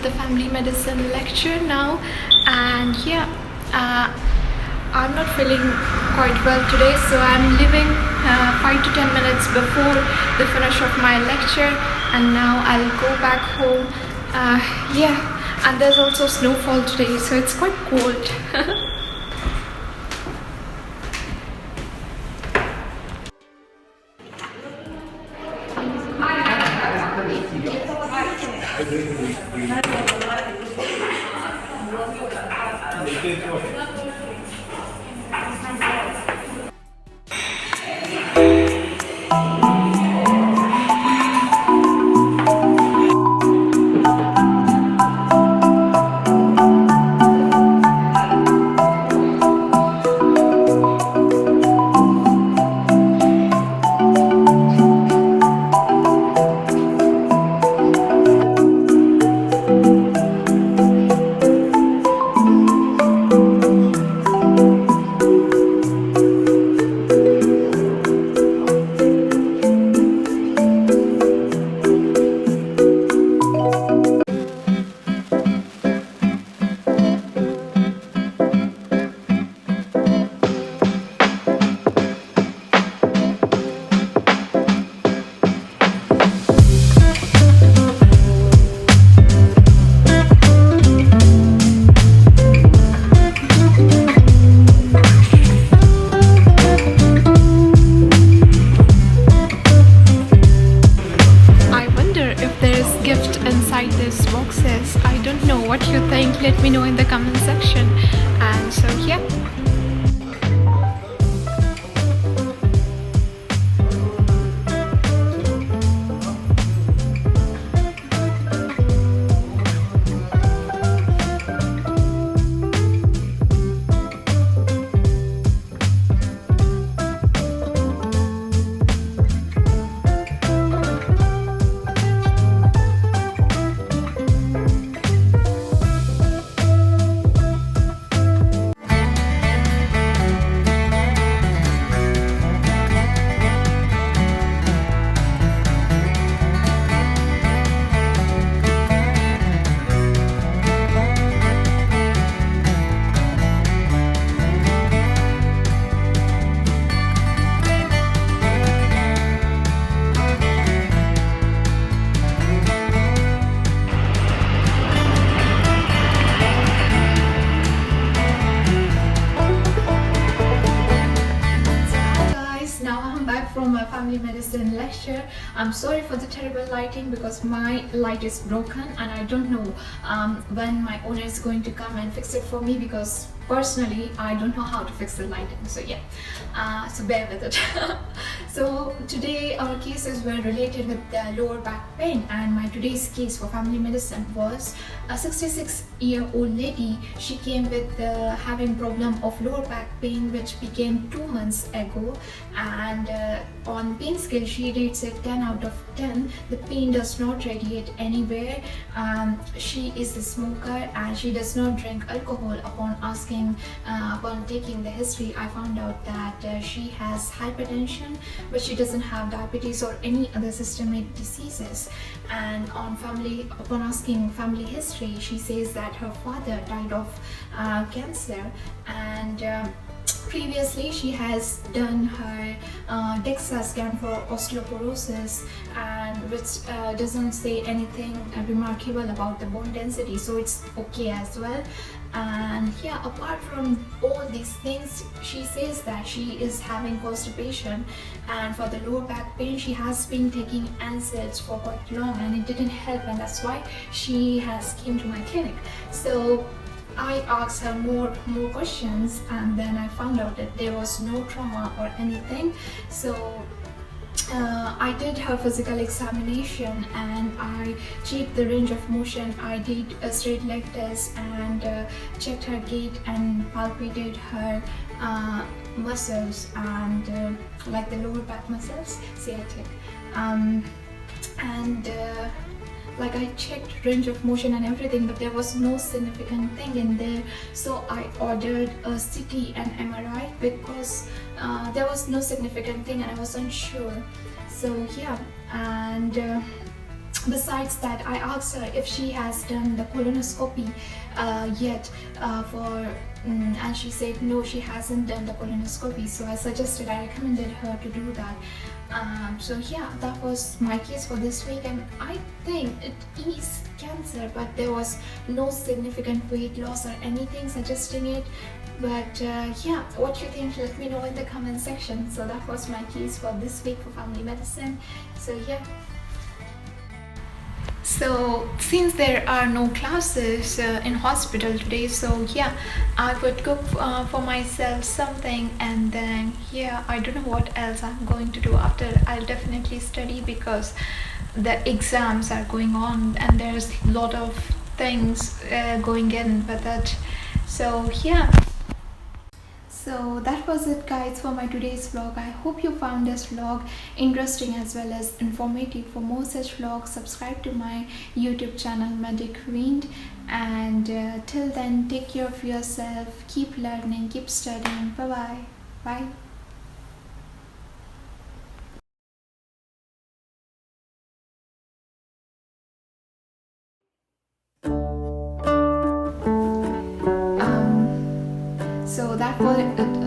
the family medicine lecture now, and yeah, I'm not feeling quite well today, so I'm leaving 5 to 10 minutes before the finish of my lecture, and now I'll go back home. Yeah, and there's also snowfall today, so it's quite cold. Inside these boxes. I don't know what you think. Let me know in the comment section. And so yeah. From a family medicine lecture. I'm sorry for the terrible lighting because my light is broken and I don't know when my owner is going to come and fix it for me, because personally I don't know how to fix the lighting. So yeah, so bear with it. So today our cases were related with the lower back pain, and my today's case for family medicine was a 66-year-old lady. She came with having problem of lower back pain, which began 2 months ago, and on pain scale she rates it 10 out of 10. The pain does not radiate anywhere. She is a smoker and she does not drink alcohol. Upon taking the history, I found out that she has hypertension, but she doesn't have diabetes or any other systemic diseases. And upon asking family history, she says that her father died of cancer, and previously she has done her DEXA scan for osteoporosis, and which doesn't say anything remarkable about the bone density, so it's okay as well. And yeah, apart from all these things, she says that she is having constipation, and for the lower back pain she has been taking NSAIDs for quite long and it didn't help, and that's why she has came to my clinic. So I asked her more questions, and then I found out that there was no trauma or anything. So I did her physical examination and I checked the range of motion. I did a straight leg test and checked her gait and palpated her muscles and like the lower back muscles, sciatic, and like I checked range of motion and everything, but there was no significant thing in there. So I ordered a CT and MRI because there was no significant thing and I wasn't sure. So yeah, and besides that, I asked her if she has done the colonoscopy yet and she said no, she hasn't done the colonoscopy. So I recommended her to do that. So yeah, that was my case for this week, and I think it is cancer, but there was no significant weight loss or anything suggesting it. But yeah, what you think, let me know in the comment section. So that was my case for this week for family medicine. So yeah. So since there are no classes in hospital today, so yeah, I would cook for myself something, and then yeah, I don't know what else I'm going to do after. I'll definitely study because the exams are going on and there's a lot of things going in with it. So yeah. So that was it guys for my today's vlog. I hope you found this vlog interesting as well as informative. For more such vlogs, subscribe to my YouTube channel Medic Queen, and till then, take care of yourself, keep learning, keep studying. Bye bye.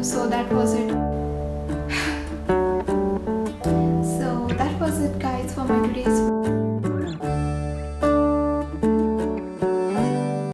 So that was it. So that was it guys for my today's vlog.